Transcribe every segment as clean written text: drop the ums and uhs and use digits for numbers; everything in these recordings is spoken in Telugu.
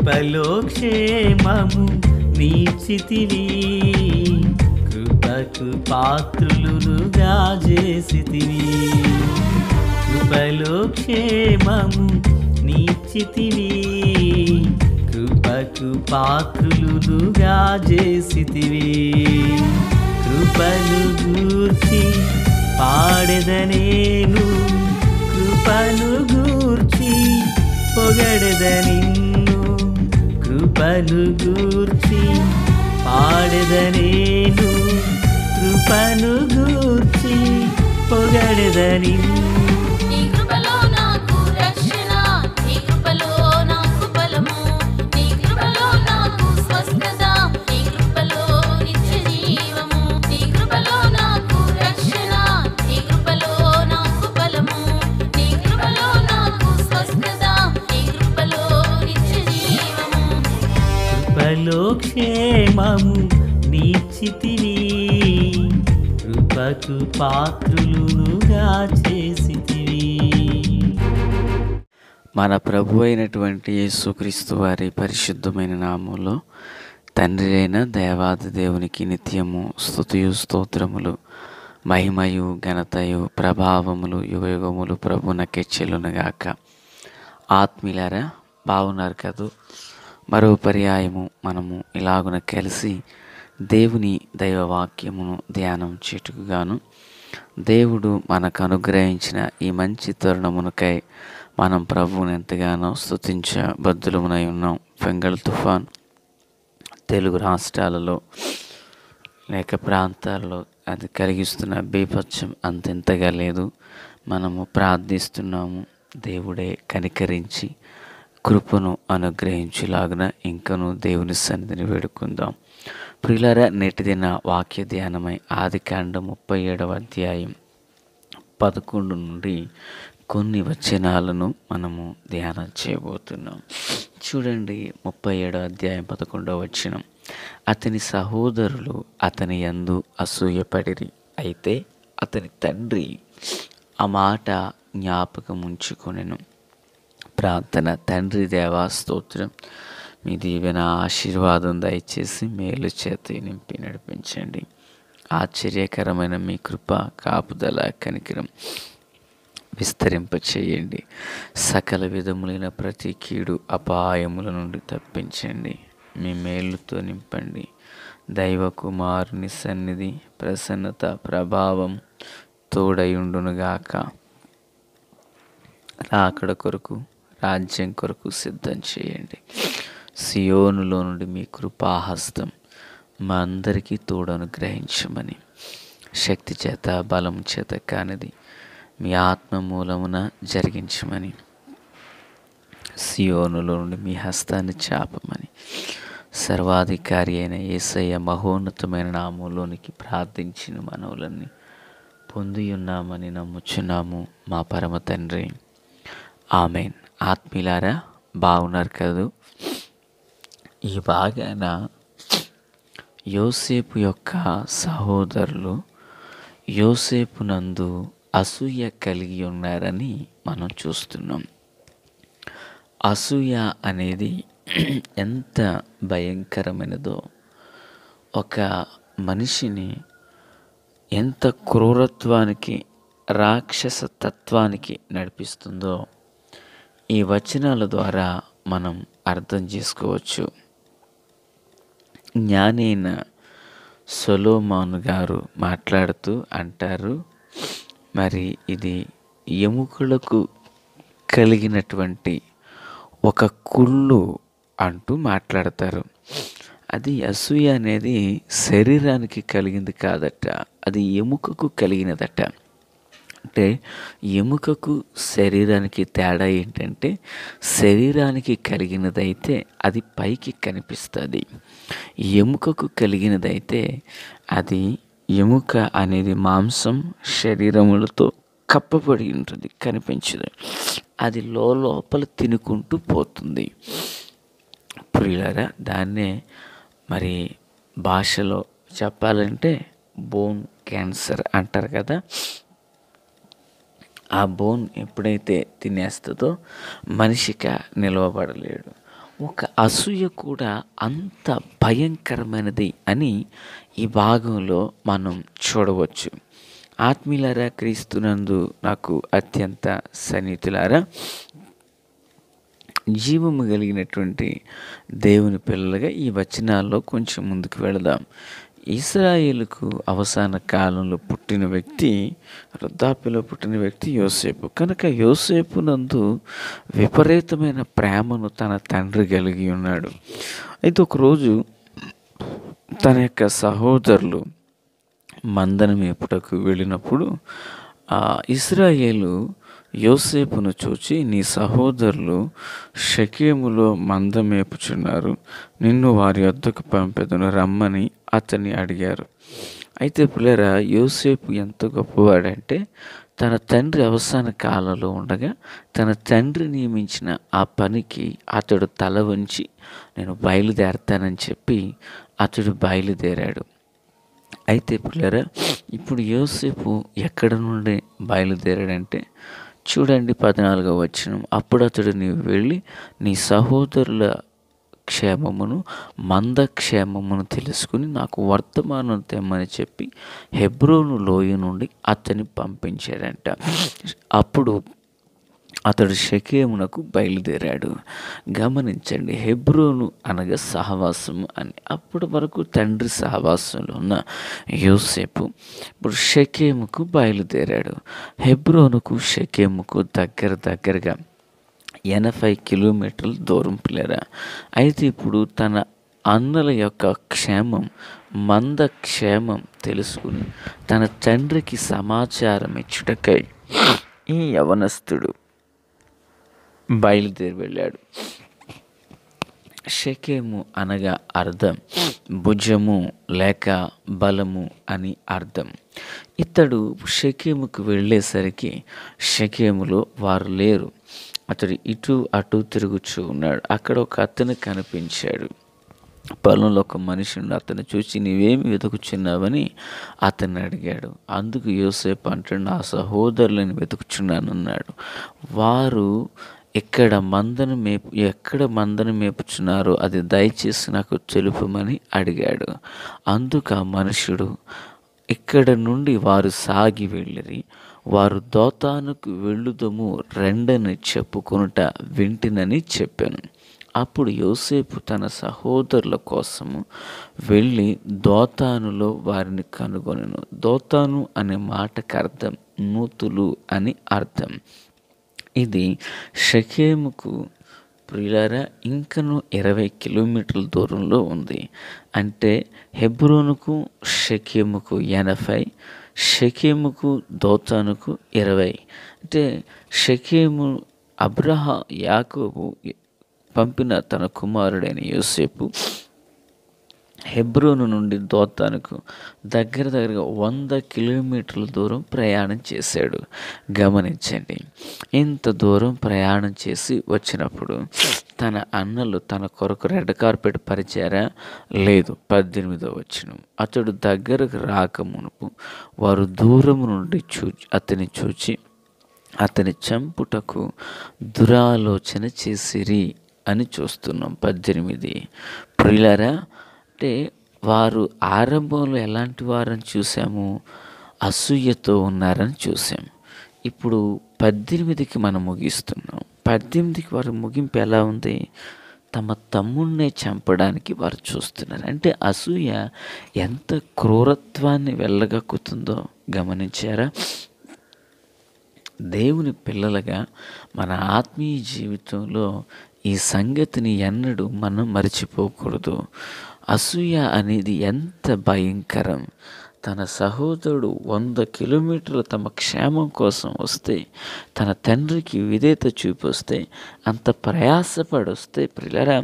కృపలో క్షేమము నీచితివి, కృపకు పాత్రులుగా చేసితివి. కృపలో క్షేమము నీచితివి, కృపకు పాత్రులుగా చేసితివి. కృపను గూర్చి పాడెదనేను, కృపను గూర్చి పొగడెద నిన్ను. కృపను గూర్చి పాడెదనేను, కృపను గూర్చి పొగడెద నిన్ను. కృపలో క్షేమము నీచితివి, కృపకు పాత్రులుగా చేసితివి. మన ప్రభు అయినటువంటి యేసుక్రీస్తు వారి పరిశుద్ధమైన నామంలో తండ్రి అయిన దేవాది దేవునికి నిత్యము స్తుతియు స్తోత్రములు, మహిమయు ఘనతయు ప్రభావములు యుగయుగములు ప్రభునకే చెల్లునగాక. ఆత్మీయులారా, బాగున్నారు కదూ? మరో పర్యాయము మనము ఇలాగున కలిసి దేవుని దైవవాక్యమును ధ్యానం చేటుకుగాను దేవుడు మనకు అనుగ్రహించిన ఈ మంచి తరుణమునకై మనం ప్రభువుని ఎంతగానో స్తుతించబద్ధులమునై ఉన్నాం. ఫెంగల్ తుఫాన్ తెలుగు రాష్ట్రాలలో లేక ప్రాంతాల్లో అది కలిగిస్తున్న బీభత్సం అంతెంతగా లేదు. మనము ప్రార్థిస్తున్నాము, దేవుడే కనికరించి కృపను అనుగ్రహించులాగున ఇంకను దేవుని సన్నిధిని వేడుకుందాం. ప్రియులారా, నేటి దిన వాక్య ధ్యానమై ఆదికాండం 37వ అధ్యాయం 11 నుండి కొన్ని వచనాలను మనము ధ్యానం చేయబోతున్నాం. చూడండి, 37వ అధ్యాయం 11వ వచనం. అతని సహోదరులు అతని యందు అసూయపడిరి, అయితే అతని తండ్రి ఆ మాట జ్ఞాపకం ఉంచుకొనెను. ప్రార్థన. తండ్రి దేవా స్తోత్రం, మీ దీవెన ఆశీర్వాదం దయచేసి మేలు చేత నింపి నడిపించండి. ఆశ్చర్యకరమైన మీ కృప కాపుదల కనికరం విస్తరింపచేయండి. సకల విధములైన ప్రతి కీడు అపాయముల నుండి తప్పించండి. మీ మేలుతో నింపండి. దైవ కుమారుని సన్నిధి ప్రసన్నత ప్రభావం తోడయుండునుగాక. రాకడ కొరకు రాజ్యం కొరకు సిద్ధం చేయండి. సియోనులో నుండి మీ కృపాహస్తం మా అందరికీ తోడు అనుగ్రహించమని, శక్తి చేత బలం చేత కానిది మీ ఆత్మ మూలమున జరిగించమని, సియోనులో నుండి మీ హస్తాన్ని చాపమని సర్వాధికారి అయిన యేసయ్య మహోన్నతమైన నామంలోనికి ప్రార్థించిన మనవులన్నీ పొంది ఉన్నామని నమ్ముచున్నాము మా పరమ తండ్రి. ఆమెన్. ఆత్మీయులారా, బాగున్నారు కదూ? ఈ భాగాన యోసేపు యొక్క సహోదరులు యోసేపు నందు అసూయ కలిగి ఉన్నారని మనం చూస్తున్నాం. అసూయ అనేది ఎంత భయంకరమైనదో, ఒక మనిషిని ఎంత క్రూరత్వానికి రాక్షస తత్వానికి నడిపిస్తుందో ఈ వచనాల ద్వారా మనం అర్థం చేసుకోవచ్చు. జ్ఞాని అయిన సొలొమోను గారు మాట్లాడుతూ అంటారు, మరి ఇది ఎముకలకు కలిగినటువంటి ఒక కుళ్ళు అంటూ మాట్లాడతారు. అది అసూయ అనేది శరీరానికి కలిగింది కాదట, అది ఎముకకు కలిగినదట. అంటే ఎముకకు శరీరానికి తేడా ఏంటంటే, శరీరానికి కలిగినదైతే అది పైకి కనిపిస్తుంది, ఎముకకు కలిగినదైతే అది ఎముక అనేది మాంసం శరీరములతో కప్పబడి ఉంటుంది, కనిపించదు. అది లోపల తినుకుంటూ పోతుంది. ప్రియులారా, దాన్నే మరి భాషలో చెప్పాలంటే బోన్ క్యాన్సర్ అంటారు కదా. ఆ బోన్ ఎప్పుడైతే తినేస్తుందో మనిషిగా నిలవబడలేడు. ఒక అసూయ కూడా అంత భయంకరమైనది అని ఈ భాగంలో మనం చూడవచ్చు. ఆత్మీయులారా, క్రీస్తునందు నాకు అత్యంత సన్నిహితులారా, జీవము కలిగినటువంటి దేవుని పిల్లలుగా ఈ వచనాల్లో కొంచెం ముందుకు వెళదాం. ఇశ్రాయేలుకు అవసాన కాలంలో పుట్టిన వ్యక్తి, వృద్ధాప్యలో పుట్టిన వ్యక్తి యోసేపు. కనుక యోసేపు నందు విపరీతమైన ప్రేమను తన తండ్రి కలిగి ఉన్నాడు. అయితే ఒకరోజు తన యొక్క సహోదరులు మందను మేపుటకు వెళ్ళినప్పుడు ఇశ్రాయేలు యోసేపును చూచి, నీ సహోదరులు షెకెములో మంద మేపుచున్నారు, నిన్ను వారి వద్దకు పంపెదను రమ్మని అతన్ని అడిగారు. అయితే పిల్లరా, యోసేపు ఎంత గొప్పవాడంటే తన తండ్రి అవసాన కాలంలో ఉండగా తన తండ్రి నియమించిన ఆ పనికి అతడు తల వంచి నేను బయలుదేరతానని చెప్పి అతడు బయలుదేరాడు. అయితే పిల్లరా, ఇప్పుడు యోసేపు ఎక్కడ నుండి బయలుదేరాడంటే చూడండి 14వ వచనం. అప్పుడు అతడు, నీవు వెళ్ళి నీ సహోదరుల క్షేమమును మంద క్షేమమును తెలుసుకుని నాకు వర్తమానం తెమ్మని చెప్పి హెబ్రోను లోయ నుండి అతన్ని పంపించాడంట. అప్పుడు అతడు షెకెమునకు బయలుదేరాడు. గమనించండి, హెబ్రోను అనగా సహవాసము అని. అప్పటి వరకు తండ్రి సహవాసంలో ఉన్న యోసేపు ఇప్పుడు షెకెముకు బయలుదేరాడు. హెబ్రోనుకు షెకెముకు దగ్గరగా 80 కిలోమీటర్ల దూరం పిల్లరా. అయితే ఇప్పుడు తన అన్నల యొక్క క్షేమం, మంద క్షేమం తెలుసుకుని తన తండ్రికి సమాచారం ఇచ్చుటకై ఈ యవనస్తుడు బయలుదేరి వెళ్ళాడు. షెకెము అనగా అర్థం భుజము లేక బలము అని అర్థం. ఇతడు షెకెముకు వెళ్ళేసరికి షెకెములో వారు లేరు. అతడు ఇటు అటు తిరుగుచూ ఉన్నాడు. అక్కడ ఒక అతను కనిపించాడు. పొలంలో ఒక మనిషి అతను చూసి, నీవేమి వెతుకుచున్నావని అతన్ని అడిగాడు. అందుకు యోసేపు అంటాడు, నా సహోదరులను వెతుకుచున్నానన్నాడు. వారు ఎక్కడ మందను మేపుచున్నారో అది దయచేసి నాకు తెలుపమని అడిగాడు. అందుకు ఆ మనుషుడు, ఇక్కడ నుండి వారు సాగి వెళ్ళిరి, వారు దోతానుకు వెళ్ళుదము రెండని చెప్పుకొనుట వింటినని చెప్పాను. అప్పుడు యోసేపు తన సహోదరుల కోసము వెళ్ళి దోతానులో వారిని కనుగొనెను. దోతాను అనే మాటకు అర్థం నూతులు అని అర్థం. ఇది షెకెముకు ప్రియులారా ఇంకను 20 కిలోమీటర్ల దూరంలో ఉంది. అంటే హెబ్రోనుకు షెకెముకు 80, షెకెముకు దోతానుకు 20. అంటే షెకెము యాకోబు పంపిన తన కుమారుడైన యోసేపు హెబ్రోను నుండి దోతానుకు దగ్గరగా 100 కిలోమీటర్ల దూరం ప్రయాణం చేశాడు. గమనించండి, ఇంత దూరం ప్రయాణం చేసి వచ్చినప్పుడు తన అన్నలు తన కొరకు రెడ్ కార్పెట్ పరిచారా? లేదు. 18వ వచనం. అతడు దగ్గరకు రాక మునుపు వారు దూరం నుండి అతని చూచి అతని చంపుటకు దురాలోచన చేసిరి అని చూస్తున్నాం. 18. ప్రియులారా, అంటే వారు ఆరంభంలో ఎలాంటి వారని చూసాము? అసూయతో ఉన్నారని చూసాము. ఇప్పుడు 18కి మనం ముగిస్తున్నాం. 18కి వారి ముగింపు ఎలా ఉంది? తమ తమ్ముడినే చంపడానికి వారు చూస్తున్నారు. అంటే అసూయ ఎంత క్రూరత్వాన్ని వెళ్ళగక్కుతుందో గమనించారా? దేవుని పిల్లలుగా మన ఆత్మీయ జీవితంలో ఈ సంగతిని ఎన్నడూ మనం మర్చిపోకూడదు. అసూయ అనేది ఎంత భయంకరం. తన సహోదరుడు 100 కిలోమీటర్లు తమ క్షేమం కోసం వస్తే, తన తండ్రికి విధేయత చూపొస్తే, అంత ప్రయాసపడి వస్తే, పిల్లరా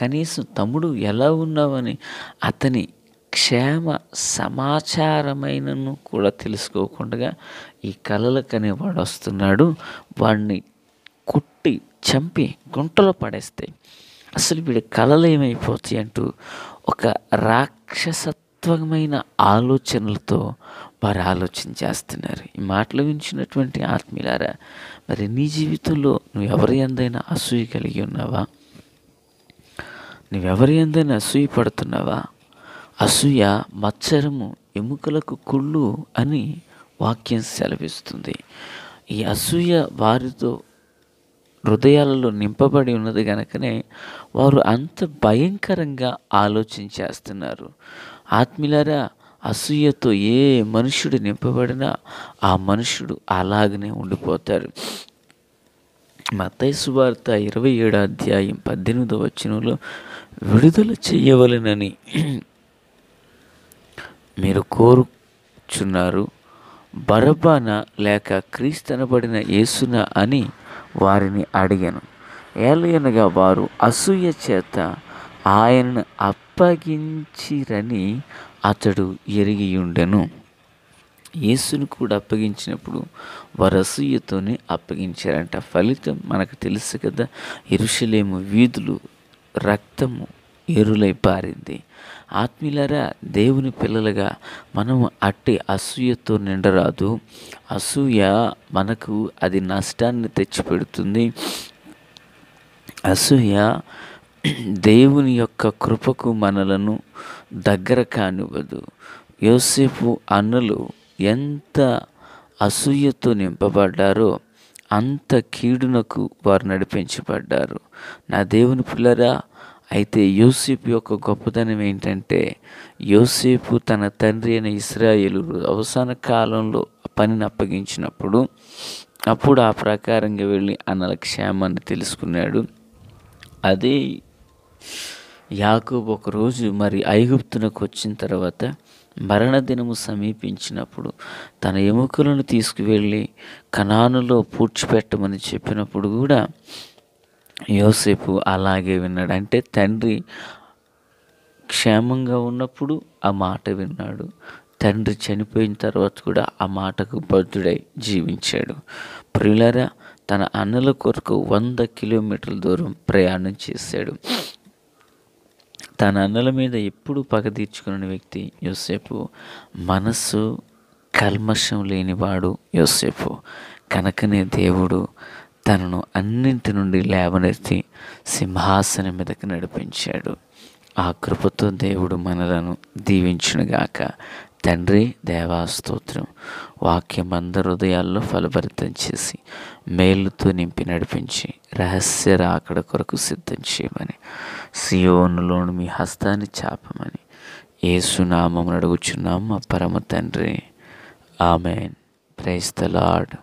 కనీసం తమ్ముడు ఎలా ఉన్నావని అతని క్షేమ సమాచారమైనను కూడా తెలుసుకోకుండా ఈ కలలకనే వాడు వస్తున్నాడు. వాడిని కుట్టి చంపి గుంటలో పడేస్తే అసలు వీడి కలలు ఏమైపోతాయి అంటూ ఒక రాక్షసత్వమైన ఆలోచనలతో వారు ఆలోచన చేస్తున్నారు. ఈ మాటలు వించినటువంటి ఆత్మీయులారా, మరి నీ జీవితంలో నువ్వు ఎవరి యందైనా అసూయ కలిగి ఉన్నావా? నువ్వెవరి యందైనా అసూయ పడుతున్నావా? అసూయ మత్సరము, ఎముకలకు కుళ్ళు అని వాక్యం సెలవిస్తుంది. ఈ అసూయ వారితో హృదయాలలో నింపబడి ఉన్నది గనుకనే వారు అంత భయంకరంగా ఆలోచించేస్తున్నారు. ఆత్మీయులారా, అసూయతో ఏ మనుష్యుడు నింపబడినా ఆ మనుష్యుడు అలాగనే ఉండిపోతాడు. మత్తయి సువార్త 27వ అధ్యాయం 18వ వచనంలో విడుదల చేయవలెనని మీరు కోరుచున్నారు, బరబ్బనా లేక క్రీస్తనబడిన యేసునా అని వారిని అడిగాను. ఏలయనగా వారు అసూయ చేత ఆయనను అప్పగించిరని అతడు ఎరిగియుండెను. యేసును కూడా అప్పగించినప్పుడు వారు అసూయతోనే అప్పగించారంట. ఫలితం మనకు తెలుసు కదా, యెరూషలేము వీధులు రక్తము ఏరులై పారింది. ఆత్మీయులారా, దేవుని పిల్లలుగా మనము అట్టి అసూయతో నిండరాదు. అసూయ మనకు అది నష్టాన్ని తెచ్చిపెడుతుంది. అసూయ దేవుని యొక్క కృపకు మనలను దగ్గర కానివ్వదు. యోసేపు అన్నలు ఎంత అసూయతో నింపబడ్డారో అంత కీడునకు వారు నడిపించబడ్డారు. నా దేవుని పిల్లరా, అయితే యోసేపు యొక్క గొప్పతనం ఏంటంటే, యోసేపు తన తండ్రి అయిన ఇశ్రాయేలు అవసాన కాలంలో పనిని అప్పగించినప్పుడు అప్పుడు ఆ ప్రకారంగా వెళ్ళి అన్నల క్షేమాన్ని తెలుసుకున్నాడు. అదే యాకోబు ఒకరోజు మరి ఐగుప్తునకు వచ్చిన తర్వాత మరణదినము సమీపించినప్పుడు తన ఎముకలను తీసుకువెళ్ళి కనానులో పూడ్చిపెట్టమని చెప్పినప్పుడు కూడా యోసేపు అలాగే విన్నాడు. అంటే తండ్రి క్షేమంగా ఉన్నప్పుడు ఆ మాట విన్నాడు, తండ్రి చనిపోయిన తర్వాత కూడా ఆ మాటకు బద్ధుడై జీవించాడు. ప్రియులారా, తన అన్నల కొరకు 100 కిలోమీటర్ల దూరం ప్రయాణం చేశాడు. తన అన్నల మీద ఎప్పుడు పగ తీర్చుకున్న వ్యక్తి యోసేపు. మనస్సు కల్మషం లేనివాడు యోసేపు. కనుకనే దేవుడు తనను అన్నింటి నుండి లేవనెత్తి సింహాసనం మీదకి నడిపించాడు. ఆ కృపతో దేవుడు మనలను దీవించునుగాక. తండ్రి, దేవా స్తోత్రం. వాక్యం అందరి హృదయాల్లో ఫలభరితం చేసి మేలుతో నింపి నడిపించి రహస్య రాకడ కొరకు సిద్ధం చేయమని, సియోనులోను మీ హస్తాన్ని చాపమని యేసు నామమున అడుగుచున్నాం మా పరమ తండ్రి. ఆమెన్. Praise the lord.